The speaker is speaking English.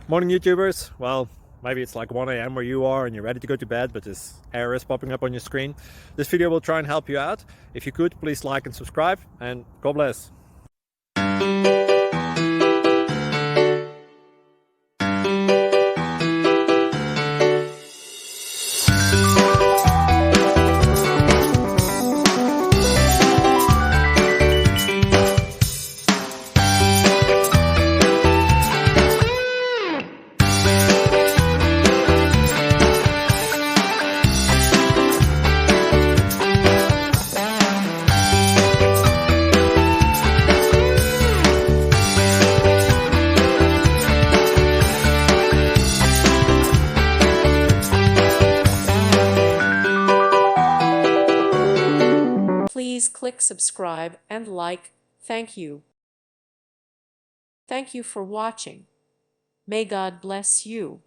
Morning YouTubers. Well, maybe it's like 1 a.m. where you are and you're ready to go to bed, but this error is popping up on your screen. This video will try and help you out. If you could, please like and subscribe, and God bless. Please click subscribe and like. Thank you. Thank you for watching. May God bless you.